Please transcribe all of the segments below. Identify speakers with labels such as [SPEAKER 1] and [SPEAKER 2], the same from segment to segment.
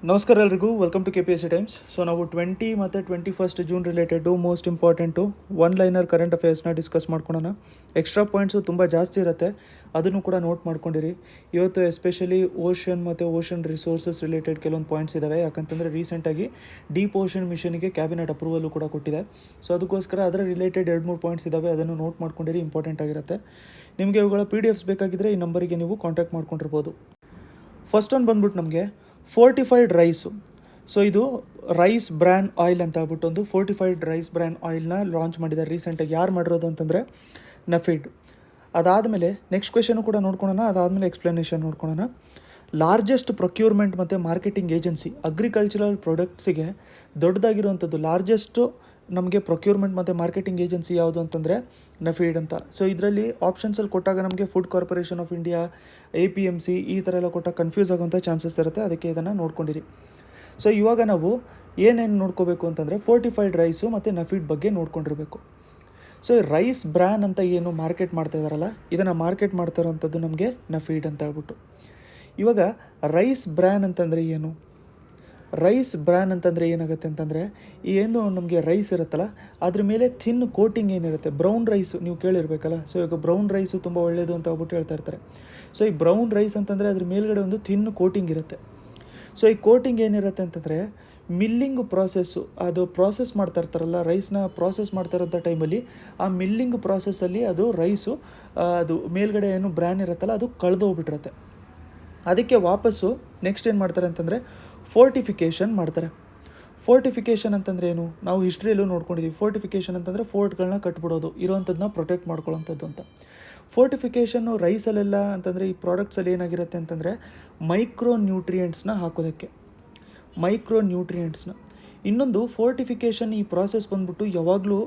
[SPEAKER 1] ನಮಸ್ಕಾರ ಎಲ್ರಿಗೂ, welcome to KPSC times. So ನಾವು 20 ಮತ್ತು 21 June related most important one liner current ಅಫೇರ್ಸ್ನ ಡಿಸ್ಕಸ್ ಮಾಡ್ಕೊಳ್ಳೋಣ. ಎಕ್ಸ್ಟ್ರಾ ಪಾಯಿಂಟ್ಸು ತುಂಬ ಜಾಸ್ತಿ ಇರುತ್ತೆ, ಅದನ್ನು ಕೂಡ ನೋಟ್ ಮಾಡ್ಕೊಂಡಿರಿ. ಇವತ್ತು ಎಸ್ಪೆಷಲಿ ಓಷನ್ ಮತ್ತು ಓಷನ್ ರಿಸೋರ್ಸಸ್ ರಿಲೇಟೆಡ್ ಕೆಲವೊಂದು ಪಾಯಿಂಟ್ಸ್ ಇದ್ದಾವೆ. ಯಾಕಂತಂದರೆ ರೀಸೆಂಟಾಗಿ ಡೀಪ್ ಓಷನ್ ಮಿಷನ್ಗೆ ಕ್ಯಾಬಿನೆಟ್ ಅಪ್ರೂವಲ್ಲು ಕೂಡ ಕೊಟ್ಟಿದೆ. ಸೊ ಅದಕ್ಕೋಸ್ಕರ ಅದರ ರಿಲೇಟೆಡ್ 2-3 ಪಾಯಿಂಟ್ಸ್ ಇದ್ದಾವೆ, ಅದನ್ನು ನೋಟ್ ಮಾಡ್ಕೊಂಡಿರಿ, ಇಂಪಾರ್ಟೆಂಟ್ ಆಗಿರುತ್ತೆ. ನಿಮಗೆ ಇವುಗಳ PDFs ಬೇಕಾಗಿದ್ದರೆ ಈ ನಂಬರಿಗೆ ನೀವು ಕಾಂಟ್ಯಾಕ್ಟ್ ಮಾಡ್ಕೊಂಡಿರ್ಬೋದು. ಫಸ್ಟ್ ಒಂದು ಬಂದ್ಬಿಟ್ಟು ನಮಗೆ ಫೋರ್ಟಿಫೈಡ್ ರೈಸು. ಸೊ ಇದು ರೈಸ್ ಬ್ರ್ಯಾನ್ ಆಯಿಲ್ ಅಂತ ಹೇಳ್ಬಿಟ್ಟು ಒಂದು ಫೋರ್ಟಿಫೈಡ್ ರೈಸ್ ಬ್ರ್ಯಾನ್ ಆಯಿಲ್ನ ಲಾಂಚ್ ಮಾಡಿದ್ದಾರೆ ರೀಸೆಂಟಾಗಿ. ಯಾರು ಮಾಡಿರೋದು ಅಂತಂದರೆ ನಫೀಡ್. ಅದಾದಮೇಲೆ ನೆಕ್ಸ್ಟ್ ಕ್ವೆಶನು ಕೂಡ ನೋಡ್ಕೊಳ್ಳೋಣ, ಅದಾದಮೇಲೆ ಎಕ್ಸ್ಪ್ಲನೇಷನ್ ನೋಡ್ಕೊಳ್ಳೋಣ. ಲಾರ್ಜೆಸ್ಟ್ ಪ್ರೊಕ್ಯೂರ್ಮೆಂಟ್ ಮತ್ತು ಮಾರ್ಕೆಟಿಂಗ್ ಏಜೆನ್ಸಿ ಅಗ್ರಿಕಲ್ಚರಲ್ ಪ್ರಾಡಕ್ಟ್ಸಿಗೆ ದೊಡ್ಡದಾಗಿರುವಂಥದ್ದು ಲಾರ್ಜೆಸ್ಟು ನಮಗೆ ಪ್ರೊಕ್ಯೂರ್ಮೆಂಟ್ ಮತ್ತು ಮಾರ್ಕೆಟಿಂಗ್ ಏಜೆನ್ಸಿ ಯಾವುದು ಅಂತಂದರೆ ನಫೀಡ್ ಅಂತ. ಸೊ ಇದರಲ್ಲಿ ಆಪ್ಷನ್ಸಲ್ಲಿ ಕೊಟ್ಟಾಗ ನಮಗೆ food corporation of India, APMC ಈ ಥರ ಎಲ್ಲ ಕೊಟ್ಟಾಗ ಕನ್ಫ್ಯೂಸ್ ಆಗೋಂಥ ಚಾನ್ಸಸ್ ಇರುತ್ತೆ, ಅದಕ್ಕೆ ಇದನ್ನು ನೋಡ್ಕೊಂಡಿರಿ. ಸೊ ಇವಾಗ ನಾವು ಏನೇನು ನೋಡ್ಕೋಬೇಕು ಅಂತಂದರೆ ಫೋರ್ಟಿಫೈಡ್ ರೈಸು ಮತ್ತು ನಫೀಡ್ ಬಗ್ಗೆ ನೋಡ್ಕೊಂಡಿರಬೇಕು. ಸೊ ರೈಸ್ ಬ್ರ್ಯಾನ್ ಅಂತ ಏನು ಮಾರ್ಕೆಟ್ ಮಾಡ್ತಾ ಇದ್ದಾರಲ್ಲ, ಇದನ್ನು ಮಾರ್ಕೆಟ್ ಮಾಡ್ತಾ ಇರೋವಂಥದ್ದು ನಮಗೆ ನಫೀಡ್ ಅಂತ ಹೇಳ್ಬಿಟ್ಟು. ಇವಾಗ ರೈಸ್ ಬ್ರ್ಯಾನ್ ಅಂತಂದರೆ ಏನು? ರೈಸ್ ಬ್ರ್ಯಾನ್ ಅಂತಂದರೆ ಏನಾಗುತ್ತೆ ಅಂತಂದರೆ, ಏನು ನಮಗೆ ರೈಸ್ ಇರುತ್ತಲ್ಲ ಅದ್ರ ಮೇಲೆ ಥಿನ್ ಕೋಟಿಂಗ್ ಏನಿರುತ್ತೆ, ಬ್ರೌನ್ ರೈಸು ನೀವು ಕೇಳಿರ್ಬೇಕಲ್ಲ. ಸೊ ಇವಾಗ ಬ್ರೌನ್ ರೈಸು ತುಂಬ ಒಳ್ಳೆಯದು ಅಂತ ಹೇಳ್ಬಿಟ್ಟು ಹೇಳ್ತಾ ಇರ್ತಾರೆ. ಸೊ ಈ ಬ್ರೌನ್ ರೈಸ್ ಅಂತಂದರೆ ಅದ್ರ ಮೇಲ್ಗಡೆ ಒಂದು ಥಿನ್ ಕೋಟಿಂಗ್ ಇರುತ್ತೆ. ಸೊ ಈ ಕೋಟಿಂಗ್ ಏನಿರುತ್ತೆ ಅಂತಂದರೆ ಮಿಲ್ಲಿಂಗ್ ಪ್ರಾಸೆಸ್ಸು, ಅದು ಪ್ರಾಸೆಸ್ ಮಾಡ್ತಾ ಇರ್ತಾರಲ್ಲ, ರೈಸ್ನ ಪ್ರಾಸೆಸ್ ಮಾಡ್ತಾ ಇರೋಂಥ ಟೈಮಲ್ಲಿ ಆ ಮಿಲ್ಲಿಂಗ್ ಪ್ರಾಸೆಸ್ಸಲ್ಲಿ ಅದು ರೈಸು ಅದು ಮೇಲ್ಗಡೆ ಏನು ಬ್ರ್ಯಾನ್ ಇರುತ್ತಲ್ಲ ಅದು ಕಳೆದೋಗ್ಬಿಟ್ಟಿರುತ್ತೆ. ಅದಕ್ಕೆ ವಾಪಸ್ಸು ನೆಕ್ಸ್ಟ್ ಏನು ಮಾಡ್ತಾರೆ ಅಂತಂದರೆ ಫೋರ್ಟಿಫಿಕೇಷನ್ ಮಾಡ್ತಾರೆ. ಫೋರ್ಟಿಫಿಕೇಷನ್ ಅಂತಂದರೆ ಏನು? ನಾವು ಹಿಸ್ಟ್ರಿಯಲ್ಲೂ ನೋಡ್ಕೊಂಡಿದ್ದೀವಿ. ಫೋರ್ಟಿಫಿಕೇಷನ್ ಅಂತಂದರೆ ಫೋರ್ಟ್ಗಳನ್ನ ಕಟ್ಬಿಡೋದು, ಇರೋವಂಥದ್ದನ್ನ ಪ್ರೊಟೆಕ್ಟ್ ಮಾಡ್ಕೊಳ್ಳೋಂಥದ್ದು ಅಂತ. ಫೋರ್ಟಿಫಿಕೇಷನ್ನು ರೈಸಲ್ಲೆಲ್ಲ ಅಂತಂದರೆ ಈ ಪ್ರಾಡಕ್ಟ್ಸಲ್ಲಿ ಏನಾಗಿರುತ್ತೆ ಅಂತಂದರೆ ಮೈಕ್ರೋ ನ್ಯೂಟ್ರಿಯೆಂಟ್ಸ್ನ ಹಾಕೋದಕ್ಕೆ, ಮೈಕ್ರೋ ನ್ಯೂಟ್ರಿಯೆಂಟ್ಸ್ನ. ಇನ್ನೊಂದು ಫೋರ್ಟಿಫಿಕೇಷನ್ ಈ ಪ್ರಾಸೆಸ್ ಬಂದ್ಬಿಟ್ಟು ಯಾವಾಗಲೂ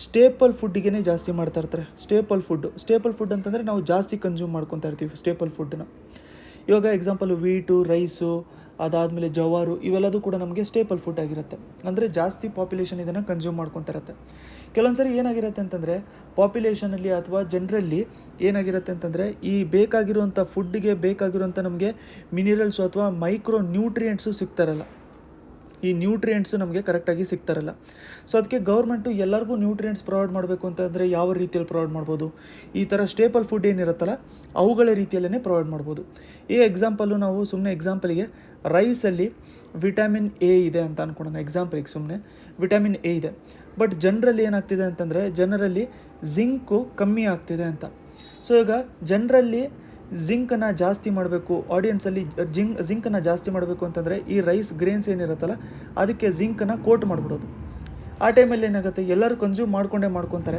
[SPEAKER 1] ಸ್ಟೇಪಲ್ ಫುಡ್ಡಿಗೆ ಜಾಸ್ತಿ ಮಾಡ್ತಾ ಇರ್ತಾರೆ. ಸ್ಟೇಪಲ್ ಫುಡ್ ಅಂತಂದರೆ ನಾವು ಜಾಸ್ತಿ ಕನ್ಸ್ಯೂಮ್ ಮಾಡ್ಕೊತಾ ಇರ್ತೀವಿ ಸ್ಟೇಪಲ್ ಫುಡ್ಡನ್ನ. ಇವಾಗ ಎಕ್ಸಾಂಪಲು ವೀಟು, ರೈಸು, ಅದಾದಮೇಲೆ ಜವಾರು, ಇವೆಲ್ಲದೂ ಕೂಡ ನಮಗೆ ಸ್ಟೇಪಲ್ ಫುಡ್ ಆಗಿರುತ್ತೆ. ಅಂದರೆ ಜಾಸ್ತಿ ಪಾಪ್ಯುಲೇಷನ್ ಇದನ್ನು ಕನ್ಸ್ಯೂಮ್ ಮಾಡ್ಕೊತಾ ಇರುತ್ತೆ. ಕೆಲವೊಂದು ಸರಿ ಏನಾಗಿರುತ್ತೆ ಅಂತಂದರೆ ಪಾಪ್ಯುಲೇಷನಲ್ಲಿ ಅಥವಾ ಜನರಲ್ಲಿ ಏನಾಗಿರುತ್ತೆ ಅಂತಂದರೆ ಈ ಬೇಕಾಗಿರುವಂಥ ಫುಡ್ಡಿಗೆ ಬೇಕಾಗಿರುವಂಥ ನಮಗೆ ಮಿನಿರಲ್ಸು ಅಥವಾ ಮೈಕ್ರೋ ನ್ಯೂಟ್ರಿಯೆಂಟ್ಸು ಸಿಗ್ತಾರಲ್ಲ, ಈ ನ್ಯೂಟ್ರಿಯೆಂಟ್ಸು ನಮಗೆ ಕರೆಕ್ಟಾಗಿ ಸಿಗ್ತಾರಲ್ಲ. ಸೊ ಅದಕ್ಕೆ ಗೌರ್ಮೆಂಟು ಎಲ್ಲರಿಗೂ ನ್ಯೂಟ್ರಿಯೆಂಟ್ಸ್ ಪ್ರೊವೈಡ್ ಮಾಡಬೇಕು ಅಂತಂದರೆ ಯಾವ ರೀತಿಯಲ್ಲಿ ಪ್ರೊವೈಡ್ ಮಾಡ್ಬೋದು? ಈ ಥರ ಸ್ಟೇಪಲ್ ಫುಡ್ ಏನಿರುತ್ತಲ್ಲ ಅವುಗಳ ರೀತಿಯಲ್ಲೇ ಪ್ರೊವೈಡ್ ಮಾಡ್ಬೋದು. ಈ ಎಕ್ಸಾಂಪಲು ನಾವು ಸುಮ್ಮನೆ ಎಕ್ಸಾಂಪಲಿಗೆ ರೈಸಲ್ಲಿ ವಿಟಮಿನ್ A ಇದೆ ಅಂತ ಅಂದ್ಕೊಳ್ಳೋಣ, ಎಕ್ಸಾಂಪಲಿಗೆ ಸುಮ್ಮನೆ ವಿಟಮಿನ್ A ಇದೆ. ಬಟ್ ಜನರಲ್ಲಿ ಏನಾಗ್ತಿದೆ ಅಂತಂದರೆ ಜನರಲ್ಲಿ ಜಿಂಕು ಕಮ್ಮಿ ಆಗ್ತಿದೆ ಅಂತ. ಸೊ ಈಗ ಜನರಲ್ಲಿ ಜಿಂಕನ್ನು ಜಾಸ್ತಿ ಮಾಡಬೇಕು, ಆಡಿಯನ್ಸಲ್ಲಿ ಜಿಂಕನ್ನು ಜಾಸ್ತಿ ಮಾಡಬೇಕು ಅಂತಂದರೆ ಈ ರೈಸ್ ಗ್ರೇನ್ಸ್ ಏನಿರುತ್ತಲ್ಲ ಅದಕ್ಕೆ ಜಿಂಕನ್ನು ಕೋಟ್ ಮಾಡಿಬಿಡೋದು. ಆ ಟೈಮಲ್ಲಿ ಏನಾಗುತ್ತೆ, ಎಲ್ಲರೂ ಕನ್ಸ್ಯೂಮ್ ಮಾಡ್ಕೊತಾರೆ,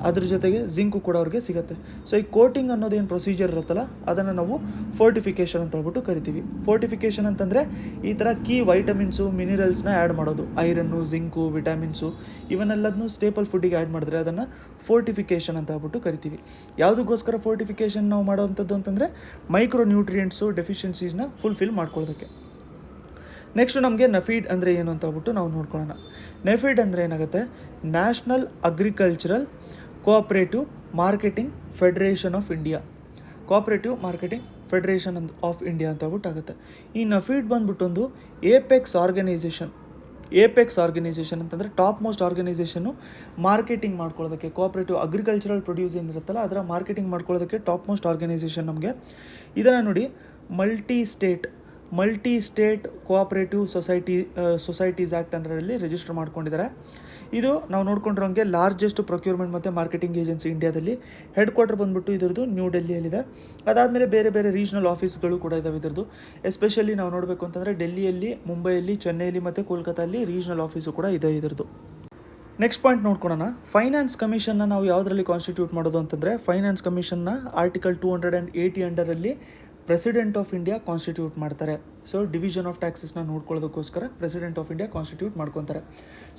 [SPEAKER 1] ಅದ್ರ ಜೊತೆಗೆ ಜಿಂಕು ಕೂಡ ಅವ್ರಿಗೆ ಸಿಗುತ್ತೆ. ಸೊ ಈ ಕೋಟಿಂಗ್ ಅನ್ನೋದೇನು ಪ್ರೊಸೀಜರ್ ಇರುತ್ತಲ್ಲ ಅದನ್ನು ನಾವು ಫೋರ್ಟಿಫಿಕೇಷನ್ ಅಂತ ಹೇಳ್ಬಿಟ್ಟು ಕರಿತೀವಿ. ಫೋರ್ಟಿಫಿಕೇಷನ್ ಅಂತಂದರೆ ಈ ಥರ ಕೀ ವೈಟಮಿನ್ಸು, ಮಿನಿರಲ್ಸ್ನ ಆ್ಯಡ್ ಮಾಡೋದು, ಐರನ್ನು, ಜಿಂಕು, ವಿಟಮಿನ್ಸು ಇವನ್ನೆಲ್ಲದನ್ನೂ ಸ್ಟೇಪಲ್ ಫುಡ್ಡಿಗೆ ಆ್ಯಡ್ ಮಾಡಿದ್ರೆ ಅದನ್ನು ಫೋರ್ಟಿಫಿಕೇಷನ್ ಅಂತ ಹೇಳ್ಬಿಟ್ಟು ಕರಿತೀವಿ. ಯಾವುದಕ್ಕೋಸ್ಕರ ಫೋರ್ಟಿಫಿಕೇಷನ್ ನಾವು ಮಾಡೋವಂಥದ್ದು ಅಂತಂದರೆ ಮೈಕ್ರೋ ನ್ಯೂಟ್ರಿಯೆಂಟ್ಸು ಡೆಫಿಷಿಯನ್ಸೀಸ್ನ ಫುಲ್ಫಿಲ್ ಮಾಡ್ಕೊಳ್ಳೋದಕ್ಕೆ. ನೆಕ್ಸ್ಟು ನಮಗೆ ನಫೀಡ್ ಅಂದರೆ ಏನು ಅಂತ ಹೇಳ್ಬಿಟ್ಟು ನಾವು ನೋಡ್ಕೊಳ್ಳೋಣ. ನಫೀಡ್ ಅಂದರೆ ಏನಾಗುತ್ತೆ, national agricultural cooperative marketing federation of India, cooperative marketing federation of India ಅಂತ ಹೇಳ್ಬಿಟ್ಟು ಆಗುತ್ತೆ. ಈ ನಫೀಡ್ ಬಂದ್ಬಿಟ್ಟೊಂದು ಏಪೆಕ್ಸ್ ಆರ್ಗನೈಸೇಷನ್ ಅಂತಂದರೆ ಟಾಪ್ ಮೋಸ್ಟ್ ಆರ್ಗನೈಸೇಷನ್ನು ಮಾರ್ಕೆಟಿಂಗ್ ಮಾಡ್ಕೊಳ್ಳೋದಕ್ಕೆ, ಕೋಆಪ್ರೇಟಿವ್ ಅಗ್ರಿಕಲ್ಚರಲ್ ಪ್ರೊಡ್ಯೂಸ್ ಏನಿರುತ್ತಲ್ಲ ಅದರ ಮಾರ್ಕೆಟಿಂಗ್ ಮಾಡ್ಕೊಳ್ಳೋದಕ್ಕೆ ಟಾಪ್ ಮೋಸ್ಟ್ ಆರ್ಗನೈಸೇಷನ್ ನಮಗೆ. ಇದನ್ನು ನೋಡಿ multi state cooperative societies act ಅಂಡರಲ್ಲಿ ರಿಜಿಸ್ಟರ್ ಮಾಡ್ಕೊಂಡಿದ್ದಾರೆ. ಇದು ನಾವು ನೋಡ್ಕೊಂಡಿರೋಂಗೆ ಲಾರ್ಜೆಸ್ಟ್ ಪ್ರೊಕ್ಯೂರ್ಮೆಂಟ್ ಮತ್ತು ಮಾರ್ಕೆಟಿಂಗ್ ಏಜೆನ್ಸಿ ಇಂಡಿಯಾದಲ್ಲಿ. ಹೆಡ್ ಕ್ವಾರ್ಟರ್ ಬಂದ್ಬಿಟ್ಟು ಇದರದ್ದು ನ್ಯೂ ಡೆಲ್ಲಿಯಲ್ಲಿದೆ. ಅದಾದಮೇಲೆ ಬೇರೆ ಬೇರೆ ರೀಜ್ನಲ್ ಆಫೀಸ್ಗಳು ಕೂಡ ಇದ್ದಾವೆ ಇದರದ್ದು. ಎಸ್ಪೆಷಲಿ ನಾವು ನೋಡಬೇಕು ಅಂತಂದರೆ ಡೆಲ್ಲಿಯಲ್ಲಿ, ಮುಂಬೈಯಲ್ಲಿ, ಚೆನ್ನೈಯಲ್ಲಿ ಮತ್ತು ಕೋಲ್ಕತ್ತಾದಲ್ಲಿ ರೀಜ್ನಲ್ ಆಫೀಸು ಕೂಡ ಇದೆ ಇದರದ್ದು. ನೆಕ್ಸ್ಟ್ ಪಾಯಿಂಟ್ ನೋಡ್ಕೊಳ್ಳೋಣ. ಫೈನಾನ್ಸ್ ಕಮಿಷನ್ನ ನಾವು ಯಾವುದರಲ್ಲಿ ಕಾನ್ಸ್ಟಿಟ್ಯೂಟ್ ಮಾಡೋದು ಅಂತಂದರೆ ಫೈನಾನ್ಸ್ ಕಮಿಷನ್ನ ಆರ್ಟಿಕಲ್ 280 ಅಂಡರಲ್ಲಿ ಪ್ರೆಸಿಡೆಂಟ್ ಆಫ್ ಇಂಡಿಯಾ ಕಾನ್ಸ್ಟಿಟ್ಯೂಟ್ ಮಾಡ್ತಾರೆ. ಸೊ ಡಿವಿಷನ್ ಆಫ್ ಟ್ಯಾಕ್ಸಸ್ನ ನೋಡ್ಕೊಳ್ಳೋದಕ್ಕೋಸ್ಕರ ಪ್ರೆಸಿಡೆಂಟ್ ಆಫ್ ಇಂಡಿಯಾ ಕಾನ್ಸ್ಟಿಟ್ಯೂಟ್ ಮಾಡ್ಕೊತಾರೆ.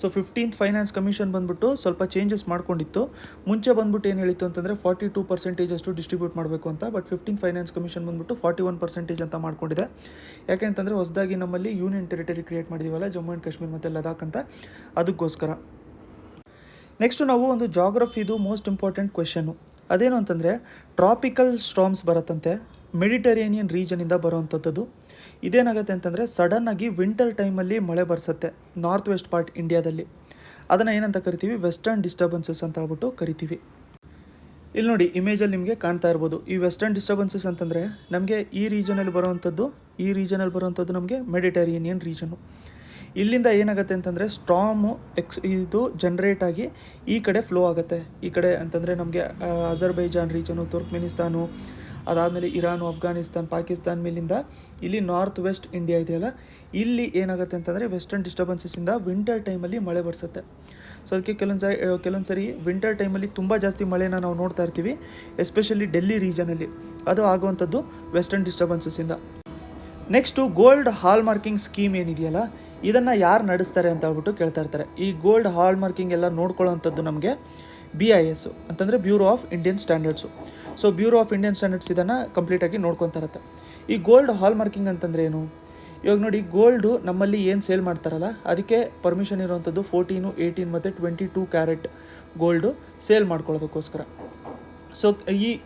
[SPEAKER 1] ಸೊ 15th ಫೈನಾನ್ಸ್ ಕಮಿಷನ್ ಬಂದ್ಬಿಟ್ಟು ಸ್ವಲ್ಪ ಚೇಂಜಸ್ ಮಾಡ್ಕೊಂಡಿತ್ತು. ಮುಂಚೆ ಬಂದ್ಬಿಟ್ಟು ಏನು ಹೇಳಿತ್ತು ಅಂತಂದರೆ 42% ಅಷ್ಟು ಡಿಸ್ಟ್ರಿಬ್ಯೂಟ್ ಮಾಡಬೇಕು ಅಂತ. ಬಟ್ 15th ಫೈನಾನ್ಸ್ ಕಮಿಷನ್ ಬಂದ್ಬಿಟ್ಟು 41% ಅಂತ ಮಾಡ್ಕೊಂಡಿದೆ. ಯಾಕೆ ಅಂತಂದರೆ ಹೊಸದಾಗಿ ನಮ್ಮಲ್ಲಿ ಯೂನಿಯನ್ ಟೆರಿಟರಿ ಕ್ರಿಯೇಟ್ ಮಾಡಿದ್ದೀವಲ್ಲ, ಜಮ್ಮು ಆ್ಯಂಡ್ ಕಾಶ್ಮೀರ್ ಮತ್ತು ಲದಾಖ್ ಅಂತ, ಅದಕ್ಕೋಸ್ಕರ. ನೆಕ್ಸ್ಟು ನಾವು ಒಂದು ಜಾಗ್ರಫಿದು ಮೋಸ್ಟ್ ಇಂಪಾರ್ಟೆಂಟ್ ಕ್ವೆಶನ್ನು. ಅದೇನು ಅಂತಂದರೆ ಟ್ರಾಪಿಕಲ್ ಸ್ಟಾರ್ಮ್ಸ್ ಬರುತ್ತಂತೆ ಮೆಡಿಟರೇನಿಯನ್ ರೀಜನಿಂದ ಬರೋವಂಥದ್ದು. ಇದೇನಾಗುತ್ತೆ ಅಂತಂದರೆ ಸಡನ್ನಾಗಿ ವಿಂಟರ್ ಟೈಮಲ್ಲಿ ಮಳೆ ಬರ್ಸತ್ತೆ ನಾರ್ತ್ ವೆಸ್ಟ್ ಪಾರ್ಟ್ ಇಂಡಿಯಾದಲ್ಲಿ. ಅದನ್ನು ಏನಂತ ಕರಿತೀವಿ, ವೆಸ್ಟರ್ನ್ ಡಿಸ್ಟರ್ಬೆನ್ಸಸ್ ಅಂತ ಹೇಳ್ಬಿಟ್ಟು ಕರಿತೀವಿ. ಇಲ್ಲಿ ನೋಡಿ ಇಮೇಜಲ್ಲಿ ನಿಮಗೆ ಕಾಣ್ತಾ ಇರ್ಬೋದು. ಈ ವೆಸ್ಟರ್ನ್ ಡಿಸ್ಟರ್ಬೆನ್ಸಸ್ ಅಂತಂದರೆ ನಮಗೆ ಈ ರೀಜನಲ್ಲಿ ಬರುವಂಥದ್ದು ನಮಗೆ ಮೆಡಿಟರೇನಿಯನ್ ರೀಜನು. ಇಲ್ಲಿಂದ ಏನಾಗುತ್ತೆ ಅಂತಂದರೆ ಸ್ಟಾರ್ಮು ಇದು ಜನ್ರೇಟ್ ಆಗಿ ಈ ಕಡೆ ಫ್ಲೋ ಆಗುತ್ತೆ. ಈ ಕಡೆ ಅಂತಂದರೆ ನಮಗೆ ಅಜರ್ಬೈಜಾನ್ ರೀಜನು, ತುರ್ಕ್ಮೆನಿಸ್ತಾನು, ಅದಾದಮೇಲೆ ಇರಾನು, ಅಫ್ಘಾನಿಸ್ತಾನ್, ಪಾಕಿಸ್ತಾನ್ ಮೇಲಿಂದ ಇಲ್ಲಿ ನಾರ್ತ್ ವೆಸ್ಟ್ ಇಂಡಿಯಾ ಇದೆಯಲ್ಲ, ಇಲ್ಲಿ ಏನಾಗುತ್ತೆ ಅಂತಂದರೆ ವೆಸ್ಟರ್ನ್ ಡಿಸ್ಟರ್ಬೆನ್ಸಸ್ಸಿಂದ ವಿಂಟರ್ ಟೈಮಲ್ಲಿ ಮಳೆ ಬರ್ಸುತ್ತೆ. ಸೊ ಅದಕ್ಕೆ ಕೆಲವೊಂದು ಸರಿ ವಿಂಟರ್ ಟೈಮಲ್ಲಿ ತುಂಬ ಜಾಸ್ತಿ ಮಳೆನ ನಾವು ನೋಡ್ತಾ ಇರ್ತೀವಿ, ಎಸ್ಪೆಷಲಿ ಡೆಲ್ಲಿ ರೀಜನಲ್ಲಿ. ಅದು ಆಗುವಂಥದ್ದು ವೆಸ್ಟರ್ನ್ ಡಿಸ್ಟರ್ಬೆನ್ಸಸ್ಸಿಂದ. ನೆಕ್ಸ್ಟು ಗೋಲ್ಡ್ ಹಾಲ್ ಮಾರ್ಕಿಂಗ್ ಸ್ಕೀಮ್ ಏನಿದೆಯಲ್ಲ, ಇದನ್ನು ಯಾರು ನಡೆಸ್ತಾರೆ ಅಂತ ಹೇಳ್ಬಿಟ್ಟು ಕೇಳ್ತಾ ಇರ್ತಾರೆ. ಈ ಗೋಲ್ಡ್ ಹಾಲ್ ಮಾರ್ಕಿಂಗ್ ಎಲ್ಲ ನೋಡ್ಕೊಳ್ಳೋವಂಥದ್ದು ನಮಗೆ BIS ಅಂತಂದರೆ bureau of Indian standards. So bureau of Indian standards ಇದನ್ನು ಕಂಪ್ಲೀಟಾಗಿ ನೋಡ್ಕೊತಾ ಇರುತ್ತೆ. ಈ ಗೋಲ್ಡ್ ಹಾಲ್ ಮಾರ್ಕಿಂಗ್ ಅಂತಂದರೆ ಏನು? ಇವಾಗ ನೋಡಿ, ಗೋಲ್ಡು ನಮ್ಮಲ್ಲಿ ಏನು ಸೇಲ್ ಮಾಡ್ತಾರಲ್ಲ ಅದಕ್ಕೆ ಪರ್ಮಿಷನ್ ಇರುವಂಥದ್ದು 14, 18 ಮತ್ತು 22 ಕ್ಯಾರೆಟ್ ಗೋಲ್ಡು ಸೇಲ್ ಮಾಡ್ಕೊಳ್ಳೋದಕ್ಕೋಸ್ಕರ. ಸೊ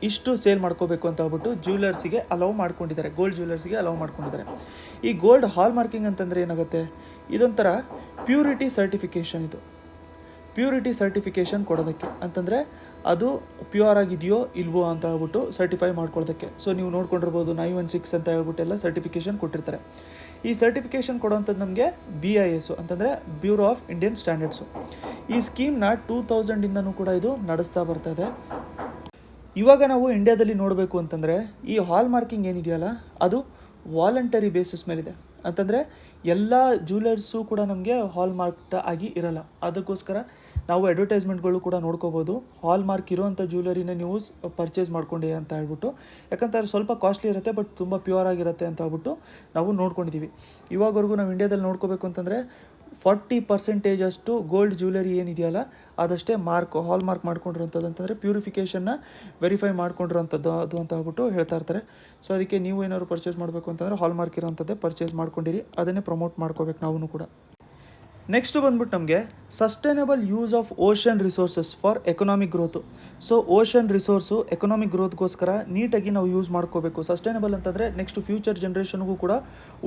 [SPEAKER 1] ಇಷ್ಟು ಸೇಲ್ ಮಾಡ್ಕೋಬೇಕು ಅಂತ ಹೇಳ್ಬಿಟ್ಟು ಜ್ಯುವೆಲರ್ಸಿಗೆ ಅಲೌ ಮಾಡ್ಕೊಂಡಿದ್ದಾರೆ, ಗೋಲ್ಡ್ ಜ್ಯುವೆಲರ್ಸಿಗೆ ಅಲೌ ಮಾಡ್ಕೊಂಡಿದ್ದಾರೆ. ಈ ಗೋಲ್ಡ್ ಹಾಲ್ ಮಾರ್ಕಿಂಗ್ ಅಂತಂದರೆ ಏನಾಗುತ್ತೆ, ಇದೊಂಥರ ಪ್ಯೂರಿಟಿ ಸರ್ಟಿಫಿಕೇಷನ್. ಇದು ಪ್ಯೂರಿಟಿ ಸರ್ಟಿಫಿಕೇಷನ್ ಕೊಡೋದಕ್ಕೆ ಅಂತಂದರೆ ಅದು ಪ್ಯೂರ್ ಆಗಿದೆಯೋ ಇಲ್ವೋ ಅಂತ ಹೇಳ್ಬಿಟ್ಟು ಸರ್ಟಿಫೈ ಮಾಡ್ಕೊಳ್ಳೋದಕ್ಕೆ. ಸೊ ನೀವು ನೋಡ್ಕೊಂಡಿರ್ಬೋದು 916 ಅಂತ ಹೇಳ್ಬಿಟ್ಟು ಎಲ್ಲ ಸರ್ಟಿಫಿಕೇಷನ್ ಕೊಟ್ಟಿರ್ತಾರೆ. ಈ ಸರ್ಟಿಫಿಕೇಷನ್ ಕೊಡೋವಂಥದ್ದು ನಮಗೆ BIS ಅಂತಂದರೆ ಬ್ಯೂರೋ ಆಫ್ ಇಂಡಿಯನ್ ಸ್ಟ್ಯಾಂಡರ್ಡ್ಸು. ಈ ಸ್ಕೀಮ್ನ 2000ಇಂದನೂ ಕೂಡ ಇದು ನಡೆಸ್ತಾ ಬರ್ತಾ ಇದೆ. ಇವಾಗ ನಾವು ಇಂಡಿಯಾದಲ್ಲಿ ನೋಡಬೇಕು ಅಂತಂದರೆ ಈ ಹಾಲ್ ಮಾರ್ಕಿಂಗ್ ಏನಿದೆಯಲ್ಲ ಅದು ವಾಲಂಟರಿ ಬೇಸಿಸ್ ಮೇಲಿದೆ. ಅಂತಂದರೆ ಎಲ್ಲ ಜ್ಯುವೆಲರ್ಸು ಕೂಡ ನಮಗೆ ಹಾಲ್ ಮಾರ್ಕ್ಡ್ ಆಗಿ ಇರಲ್ಲ. ಅದಕ್ಕೋಸ್ಕರ ನಾವು ಅಡ್ವರ್ಟೈಸ್ಮೆಂಟ್ಗಳು ಕೂಡ ನೋಡ್ಕೋಬೋದು, ಹಾಲ್ ಮಾರ್ಕ್ ಇರೋವಂಥ ಜ್ಯುವೆಲರಿನ ನೀವು ಪರ್ಚೇಸ್ ಮಾಡ್ಕೊಂಡಿ ಅಂತ ಹೇಳ್ಬಿಟ್ಟು. ಯಾಕಂತಂದ್ರೆ ಸ್ವಲ್ಪ ಕಾಸ್ಟ್ಲಿ ಇರುತ್ತೆ, ಬಟ್ ತುಂಬ ಪ್ಯೂರ್ ಆಗಿರುತ್ತೆ ಅಂತ ಹೇಳ್ಬಿಟ್ಟು ನಾವು ನೋಡ್ಕೊಂಡಿದ್ದೀವಿ. ಇವಾಗವರೆಗೂ ನಾವು ಇಂಡಿಯಾದಲ್ಲಿ ನೋಡ್ಕೋಬೇಕು ಅಂತಂದರೆ 40% ಅಷ್ಟು ಗೋಲ್ಡ್ ಜ್ಯುವೆಲರಿ ಏನಿದೆಯಲ್ಲ ಅದಷ್ಟೇ ಹಾಲ್ ಮಾರ್ಕ್ ಮಾಡ್ಕೊಂಡಿರೋಂಥದ್ದು, ಅಂತಂದರೆ ಪ್ಯೂರಿಫಿಕೇಷನ್ನ ವೆರಿಫೈ ಮಾಡ್ಕೊಂಡಿರೋಂಥದ್ದು ಅದು ಅಂತ ಹೇಳ್ಬಿಟ್ಟು ಹೇಳ್ತಾ ಇರ್ತಾರೆ. ಸೊ ಅದಕ್ಕೆ ನೀವು ಏನಾದ್ರು ಪರ್ಚೇಸ್ ಮಾಡಬೇಕು ಅಂತಂದರೆ ಹಾಲ್ ಮಾರ್ಕ್ ಇರೋಂಥದ್ದೇ ಪರ್ಚೇಸ್ ಮಾಡ್ಕೊಂಡಿರಿ, ಅದನ್ನೇ ಪ್ರಮೋಟ್ ಮಾಡ್ಕೋಬೇಕು ನಾವು ಕೂಡ. ನೆಕ್ಸ್ಟ್ ಬಂದ್ಬಿಟ್ಟು ನಮಗೆ sustainable use of ocean resources for economic growth. So ocean resource economic ಗ್ರೋತ್ಗೋಸ್ಕರ ನೀಟಾಗಿ ನಾವು ಯೂಸ್ ಮಾಡ್ಕೋಬೇಕು. ಸಸ್ಟೈನಬಲ್ ಅಂತಂದರೆ ನೆಕ್ಸ್ಟ್ ಫ್ಯೂಚರ್ ಜನ್ರೇಷನ್ಗೂ ಕೂಡ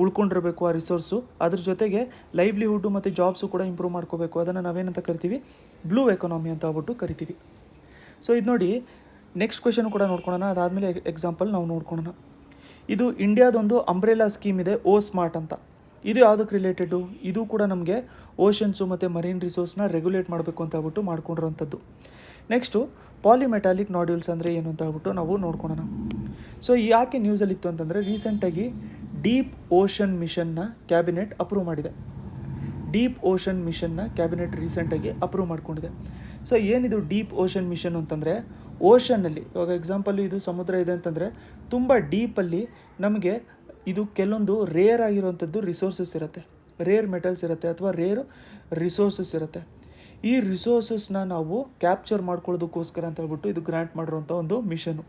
[SPEAKER 1] ಉಳ್ಕೊಂಡಿರಬೇಕು ಆ ರಿಸೋರ್ಸು. ಅದ್ರ ಜೊತೆಗೆ ಲೈವ್ಲಿಹುಡ್ಡು ಮತ್ತು ಜಾಬ್ಸು ಕೂಡ ಇಂಪ್ರೂವ್ ಮಾಡ್ಕೋಬೇಕು. ಅದನ್ನು ನಾವೇನಂತ ಕರಿತೀವಿ, ಬ್ಲೂ ಎಕಾನಮಿ ಅಂತ ಹೇಳ್ಬಿಟ್ಟು ಕರಿತೀವಿ. ಸೊ ಇದು ನೋಡಿ, ನೆಕ್ಸ್ಟ್ ಕ್ವೆಶನ್ ಕೂಡ ನೋಡ್ಕೊಳ್ಳೋಣ, ಅದಾದಮೇಲೆ ಎಕ್ಸಾಂಪಲ್ ನಾವು ನೋಡ್ಕೊಳ್ಳೋಣ. ಇದು ಇಂಡಿಯಾದೊಂದು ಅಂಬ್ರೆಲಾ ಸ್ಕೀಮ್ ಇದೆ, ಸ್ಮಾರ್ಟ್ ಅಂತ. ಇದು ಯಾವುದಕ್ಕೆ ರಿಲೇಟೆಡು? ಇದು ಕೂಡ ನಮಗೆ ಓಷನ್ಸು ಮತ್ತು ಮರೀನ್ ರಿಸೋರ್ಸ್ನ ರೆಗ್ಯುಲೇಟ್ ಮಾಡಬೇಕು ಅಂತ ಹೇಳ್ಬಿಟ್ಟು ಮಾಡ್ಕೊಂಡಿರೋಂಥದ್ದು. ನೆಕ್ಸ್ಟು ಪಾಲಿಮೆಟಾಲಿಕ್ ನಾಡ್ಯೂಲ್ಸ್ ಅಂದರೆ ಏನು ಅಂತ ಹೇಳ್ಬಿಟ್ಟು ನಾವು ನೋಡ್ಕೊಳ್ಳೋಣ. ಸೊ ಯಾಕೆ ನ್ಯೂಸಲ್ಲಿತ್ತು ಅಂತಂದರೆ ರೀಸೆಂಟಾಗಿ ಡೀಪ್ ಓಷನ್ ಮಿಷನ್ನ ಕ್ಯಾಬಿನೆಟ್ ಅಪ್ರೂವ್ ಮಾಡಿದೆ. ಡೀಪ್ ಓಷನ್ ಮಿಷನ್ನ ಕ್ಯಾಬಿನೆಟ್ ರೀಸೆಂಟಾಗಿ ಅಪ್ರೂವ್ ಮಾಡ್ಕೊಂಡಿದೆ. ಸೊ ಏನಿದು ಡೀಪ್ ಓಷನ್ ಮಿಷನ್ ಅಂತಂದರೆ, ಓಷನ್ನಲ್ಲಿ ಇವಾಗ ಎಕ್ಸಾಂಪಲ್ಲು ಇದು ಸಮುದ್ರ ಇದೆ ಅಂತಂದರೆ ತುಂಬ ಡೀಪಲ್ಲಿ ನಮಗೆ ಇದು ಕೆಲವೊಂದು ರೇರ್ ಆಗಿರುವಂಥದ್ದು ರಿಸೋರ್ಸಸ್ ಇರುತ್ತೆ, ರೇರ್ ಮೆಟಲ್ಸ್ ಇರುತ್ತೆ ಅಥವಾ ರೇರ್ ರಿಸೋರ್ಸಸ್ ಇರುತ್ತೆ. ಈ ರಿಸೋರ್ಸಸ್ನ ನಾವು ಕ್ಯಾಪ್ಚರ್ ಮಾಡ್ಕೊಳ್ಳೋದಕ್ಕೋಸ್ಕರ ಅಂತ ಹೇಳ್ಬಿಟ್ಟು ಇದು ಗ್ರ್ಯಾಂಟ್ ಮಾಡಿರೋಂಥ ಒಂದು ಮಿಷನು.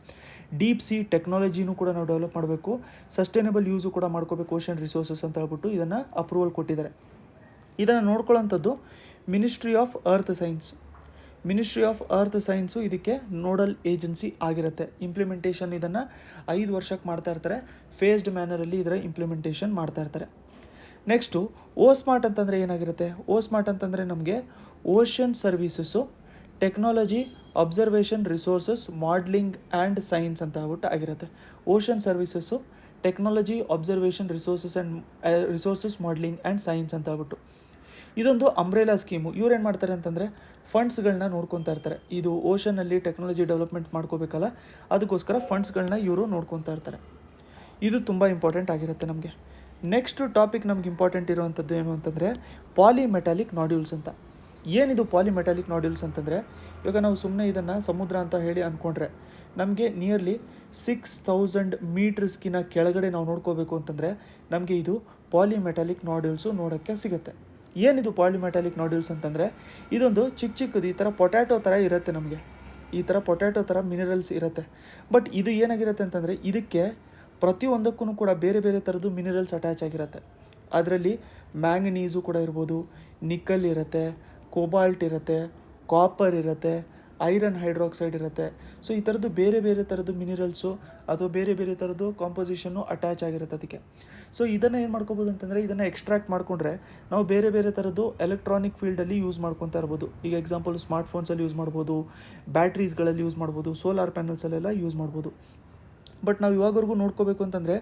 [SPEAKER 1] ಡೀಪ್ ಸಿ ಟೆಕ್ನಾಲಜಿನೂ ಕೂಡ ನಾವು ಡೆವಲಪ್ ಮಾಡಬೇಕು, ಸಸ್ಟೈನಬಲ್ ಯೂಸು ಕೂಡ ಮಾಡ್ಕೋಬೇಕು ಓಷನ್ ರಿಸೋರ್ಸಸ್ ಅಂತ ಹೇಳ್ಬಿಟ್ಟು ಇದನ್ನು ಅಪ್ರೂವಲ್ ಕೊಟ್ಟಿದ್ದಾರೆ. ಇದನ್ನು ನೋಡ್ಕೊಳ್ಳೋಂಥದ್ದು ಮಿನಿಸ್ಟ್ರಿ ಆಫ್ ಅರ್ತ್ ಸೈನ್ಸು ಇದಕ್ಕೆ ನೋಡಲ್ ಏಜೆನ್ಸಿ ಆಗಿರುತ್ತೆ. ಇಂಪ್ಲಿಮೆಂಟೇಷನ್ ಇದನ್ನು 5 ವರ್ಷಕ್ಕೆ ಮಾಡ್ತಾ ಇರ್ತಾರೆ, ಫೇಸ್ಡ್ ಮ್ಯಾನರಲ್ಲಿ ಇದರ ಇಂಪ್ಲಿಮೆಂಟೇಷನ್ ಮಾಡ್ತಾ ಇರ್ತಾರೆ. ನೆಕ್ಸ್ಟು ಸ್ಮಾರ್ಟ್ ಅಂತಂದರೆ ಏನಾಗಿರುತ್ತೆ? ಸ್ಮಾರ್ಟ್ ಅಂತಂದರೆ ನಮಗೆ ocean services, technology, observation, resources, modelling and science ಅಂತ ಹೇಳ್ಬಿಟ್ಟು ಆಗಿರುತ್ತೆ. Ocean services, technology, observation, resources, modelling and science ಅಂತ ಹೇಳ್ಬಿಟ್ಟು ಇದೊಂದು ಅಂಬ್ರೆಲಾ ಸ್ಕೀಮು. ಇವ್ರೇನು ಮಾಡ್ತಾರೆ ಅಂತಂದರೆ ಫಂಡ್ಸ್ಗಳನ್ನ ನೋಡ್ಕೊತಾ ಇರ್ತಾರೆ. ಇದು ಓಷನಲ್ಲಿ ಟೆಕ್ನಾಲಜಿ ಡೆವಲಪ್ಮೆಂಟ್ ಮಾಡ್ಕೋಬೇಕಲ್ಲ, ಅದಕ್ಕೋಸ್ಕರ ಫಂಡ್ಸ್ಗಳನ್ನ ಇವರು ನೋಡ್ಕೊತಾ ಇರ್ತಾರೆ. ಇದು ತುಂಬ ಇಂಪಾರ್ಟೆಂಟ್ ಆಗಿರುತ್ತೆ ನಮಗೆ. ನೆಕ್ಸ್ಟ್ ಟಾಪಿಕ್ ನಮ್ಗೆ ಇಂಪಾರ್ಟೆಂಟ್ ಇರುವಂಥದ್ದು ಏನು ಅಂತಂದರೆ ಪಾಲಿಮೆಟಾಲಿಕ್ ನಾಡ್ಯೂಲ್ಸ್ ಅಂತ. ಏನಿದು ಪಾಲಿಮೆಟಾಲಿಕ್ ನಾಡ್ಯೂಲ್ಸ್ ಅಂತಂದರೆ, ಇವಾಗ ನಾವು ಸುಮ್ಮನೆ ಇದನ್ನು ಸಮುದ್ರ ಅಂತ ಹೇಳಿ ಅಂದ್ಕೊಂಡ್ರೆ ನಮಗೆ ನಿಯರ್ಲಿ 6000 ಮೀಟರ್ಸ್ಗಿನ ಕೆಳಗಡೆ ನಾವು ನೋಡ್ಕೋಬೇಕು ಅಂತಂದರೆ ನಮಗೆ ಇದು ಪಾಲಿಮೆಟಾಲಿಕ್ ನಾಡ್ಯೂಲ್ಸು ನೋಡೋಕ್ಕೆ ಸಿಗುತ್ತೆ. ಏನಿದು ಪಾಲಿಮೆಟಾಲಿಕ್ ನಾಡ್ಯೂಲ್ಸ್ ಅಂತಂದರೆ, ಇದೊಂದು ಚಿಕ್ಕದು ಈ ಥರ ಪೊಟ್ಯಾಟೊ ಥರ ಇರುತ್ತೆ. ನಮಗೆ ಈ ಥರ ಪೊಟ್ಯಾಟೊ ಥರ ಮಿನರಲ್ಸ್ ಇರುತ್ತೆ. ಬಟ್ ಇದು ಏನಾಗಿರುತ್ತೆ ಅಂತಂದರೆ ಇದಕ್ಕೆ ಪ್ರತಿಯೊಂದಕ್ಕೂ ಕೂಡ ಬೇರೆ ಬೇರೆ ಥರದ್ದು ಮಿನರಲ್ಸ್ ಅಟ್ಯಾಚ್ ಆಗಿರುತ್ತೆ. ಅದರಲ್ಲಿ ಮ್ಯಾಂಗನೀಸು ಕೂಡ ಇರ್ಬೋದು, ನಿಕ್ಕಲ್ ಇರುತ್ತೆ, ಕೋಬಾಲ್ಟ್ ಇರುತ್ತೆ, ಕಾಪರ್ ಇರುತ್ತೆ, ಐರನ್ ಹೈಡ್ರಾಕ್ಸೈಡ್ ಇರುತ್ತೆ. ಸೊ ಈ ಥರದ್ದು ಬೇರೆ ಬೇರೆ ಥರದ್ದು ಮಿನರಲ್ಸು ಅಥವಾ ಬೇರೆ ಬೇರೆ ಥರದ್ದು ಕಾಂಪೋಸಿಷನ್ನು ಅಟ್ಯಾಚ್ ಆಗಿರುತ್ತೆ ಅದಕ್ಕೆ. ಸೊ ಇದನ್ನು ಏನು ಮಾಡ್ಕೋಬೋದು ಅಂತಂದರೆ, ಇದನ್ನು ಎಕ್ಸ್ಟ್ರಾಕ್ಟ್ ಮಾಡಿಕೊಂಡ್ರೆ ನಾವು ಬೇರೆ ಬೇರೆ ಥರದ್ದು ಎಲೆಕ್ಟ್ರಾನಿಕ್ ಫೀಲ್ಡಲ್ಲಿ ಯೂಸ್ ಮಾಡ್ಕೊತಾ ಇರ್ಬೋದು. ಈಗ ಎಕ್ಸಾಂಪಲ್ ಸ್ಮಾರ್ಟ್ಫೋನ್ಸಲ್ಲಿ ಯೂಸ್ ಮಾಡ್ಬೋದು, ಬ್ಯಾಟ್ರೀಸ್ಗಳಲ್ಲಿ ಯೂಸ್ ಮಾಡ್ಬೋದು, ಸೋಲಾರ್ ಪ್ಯಾನಲ್ಸಲ್ಲೆಲ್ಲ ಯೂಸ್ ಮಾಡ್ಬೋದು. ಬಟ್ ನಾವು ಇವಾಗವರೆಗೂ ನೋಡ್ಕೋಬೇಕು ಅಂತಂದರೆ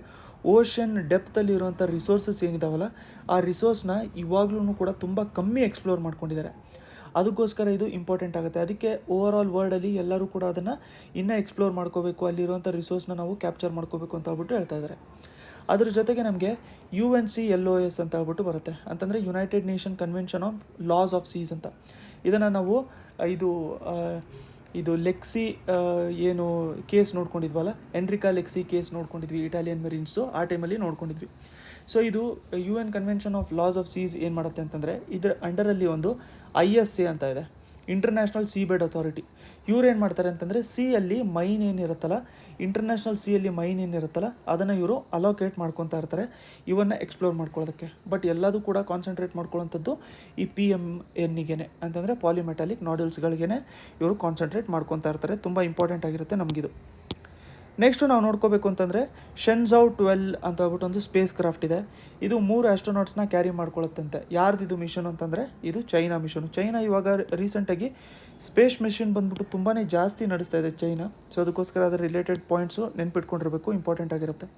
[SPEAKER 1] ಓಷನ್ ಡೆಪ್ತಲ್ಲಿ ಇರುವಂಥ ರಿಸೋರ್ಸಸ್ ಏನಿದಾವಲ್ಲ, ಆ ರಿಸೋರ್ಸ್ನ ಇವಾಗಲೂ ಕೂಡ ತುಂಬ ಕಮ್ಮಿ ಎಕ್ಸ್ಪ್ಲೋರ್ ಮಾಡ್ಕೊಂಡಿದ್ದಾರೆ. ಅದಕ್ಕೋಸ್ಕರ ಇದು ಇಂಪಾರ್ಟೆಂಟ್ ಆಗುತ್ತೆ. ಅದಕ್ಕೆ ಓವರ್ ಆಲ್ ವರ್ಲ್ಡಲ್ಲಿ ಎಲ್ಲರೂ ಕೂಡ ಅದನ್ನು ಇನ್ನೂ ಎಕ್ಸ್ಪ್ಲೋರ್ ಮಾಡ್ಕೋಬೇಕು, ಅಲ್ಲಿರುವಂಥ ರಿಸೋರ್ಸ್ನ ನಾವು ಕ್ಯಾಪ್ಚರ್ ಮಾಡ್ಕೋಬೇಕು ಅಂತ ಹೇಳ್ಬಿಟ್ಟು ಹೇಳ್ತಾ ಇದ್ದಾರೆ. ಅದ್ರ ಜೊತೆಗೆ ನಮಗೆ UNCLOS ಅಂತ ಹೇಳ್ಬಿಟ್ಟು ಬರುತ್ತೆ, ಅಂತಂದರೆ United Nation convention of laws of seas ಅಂತ. ಇದನ್ನು ನಾವು ಇದು ಲೆಕ್ಸಿ ಏನು ಕೇಸ್ ನೋಡ್ಕೊಂಡಿದ್ವಲ್ಲ, ಎನ್ರಿಕಾ ಲೆಕ್ಸಿ ಕೇಸ್ ನೋಡ್ಕೊಂಡಿದ್ವಿ ಇಟಾಲಿಯನ್ ಮೆರೀನ್ಸ್ದು, ಆ ಟೈಮಲ್ಲಿ ನೋಡ್ಕೊಂಡಿದ್ವಿ. ಸೊ ಇದು UN convention of laws of seas ಏನು ಮಾಡುತ್ತೆ ಅಂತಂದರೆ, ಇದರ ಅಂಡರಲ್ಲಿ ಒಂದು ISA ಅಂತ ಇದೆ, ಇಂಟರ್ನ್ಯಾಷನಲ್ ಸೀ ಬೆಡ್ ಅಥಾರಿಟಿ. ಇವ್ರು ಏನು ಮಾಡ್ತಾರೆ ಅಂತಂದರೆ, ಸಿಯಲ್ಲಿ ಮೈನ್ ಏನಿರುತ್ತಲ್ಲ, ಇಂಟರ್ನ್ಯಾಷನಲ್ ಸಿಯಲ್ಲಿ ಮೈನ್ ಏನಿರುತ್ತಲ್ಲ, ಅದನ್ನು ಇವರು ಅಲೋಕೇಟ್ ಮಾಡ್ಕೊತಾ ಇರ್ತಾರೆ ಇವನ್ನು ಎಕ್ಸ್ಪ್ಲೋರ್ ಮಾಡ್ಕೊಳ್ಳೋದಕ್ಕೆ. ಬಟ್ ಎಲ್ಲದೂ ಕೂಡ ಕಾನ್ಸಂಟ್ರೇಟ್ ಮಾಡ್ಕೊಳ್ಳೋಂಥದ್ದು ಈ PMNಗೆ, ಅಂತಂದರೆ ಪಾಲಿಮೆಟಾಲಿಕ್ ನಾಡ್ಯೂಲ್ಸ್ಗಳಿಗೇ ಇವರು ಕಾನ್ಸಂಟ್ರೇಟ್ ಮಾಡ್ಕೊತಾ ಇರ್ತಾರೆ. ತುಂಬ ಇಂಪಾರ್ಟೆಂಟ್ ಆಗಿರುತ್ತೆ ನಮಗಿದು. ನೆಕ್ಸ್ಟು ನಾವು ನೋಡ್ಕೋಬೇಕು ಅಂತಂದರೆ, ಶೆನ್ಝೌ 12 ಅಂತ ಹೇಳ್ಬಿಟ್ಟು ಒಂದು ಸ್ಪೇಸ್ ಕ್ರಾಫ್ಟ್ ಇದೆ. ಇದು 3 ಆಸ್ಟ್ರೋನಾಟ್ಸ್ನ ಕ್ಯಾರಿ ಮಾಡ್ಕೊಳ್ಳುತ್ತಂತೆ. ಯಾರ್ದಿದು ಮಿಷನ್ ಅಂತಂದರೆ, ಇದು ಚೈನಾ ಮಿಷನು. ಚೈನಾ ಇವಾಗ ರೀಸೆಂಟಾಗಿ ಸ್ಪೇಸ್ ಮಿಷನ್ ಬಂದ್ಬಿಟ್ಟು ತುಂಬಾ ಜಾಸ್ತಿ ನಡೆಸ್ತಾ ಇದೆ ಚೈನಾ. ಸೊ ಅದಕ್ಕೋಸ್ಕರ ಅದರ ರಿಲೇಟೆಡ್ ಪಾಯಿಂಟ್ಸು ನೆನ್ಪಿಟ್ಕೊಂಡಿರಬೇಕು, ಇಂಪಾರ್ಟೆಂಟ್ ಆಗಿರುತ್ತೆ.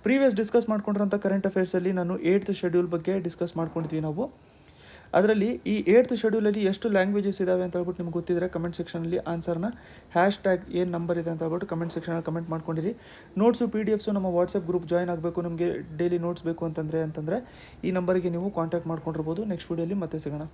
[SPEAKER 1] ಪ್ರೀವಿಯಸ್ ಡಿಸ್ಕಸ್ ಮಾಡ್ಕೊಂಡಿರೋಂಥ ಕರೆಂಟ್ ಅಫೇರ್ಸಲ್ಲಿ ನಾನು 8th ಶೆಡ್ಯೂಲ್ ಬಗ್ಗೆ ಡಿಸ್ಕಸ್ ಮಾಡ್ಕೊಂಡಿದ್ವಿ ನಾವು. ಅದರಲ್ಲಿ ಈ 8th ಶೆಡ್ಯೂಲಲ್ಲಿ ಎಷ್ಟು ಲ್ಯಾಂಗ್ವೇಜಸ್ ಇದ್ದಾವೆ ಅಂತ ಹೇಳ್ಬಿಟ್ಟು ನಿಮ್ಗೆ ಗೊತ್ತಿದ್ದರೆ ಕಮೆಂಟ್ ಸೆಕ್ಷನಲ್ಲಿ ಆನ್ಸರ್ನ #, ಏನು ನಂಬರ್ ಇದೆ ಅಂತ ಹೇಳ್ಬಿಟ್ಟು ಕಮೆಂಟ್ ಸೆಕ್ಷನಲ್ಲಿ ಕಮೆಂಟ್ ಮಾಡ್ಕೊಂಡಿರಿ. ನೋಟ್ಸು PDFs ನಮ್ಮ ವಾಟ್ಸಪ್ ಗ್ರೂಪ್ ಜಾಯ್ನ್ ಆಗಬೇಕು, ನಿಮಗೆ ಡೈಲಿ ನೋಟ್ಸ್ ಬೇಕು ಅಂತಂದರೆ ಈ ನಂಬರಿಗೆ ನೀವು ಕಾಂಟ್ಯಾಕ್ಟ್ ಮಾಡ್ಕೊಂಡಿರ್ಬೋದು. ನೆಕ್ಸ್ಟ್ ವೀಡಿಯೋಲಿ ಮತ್ತೆ ಸಿಗೋಣ.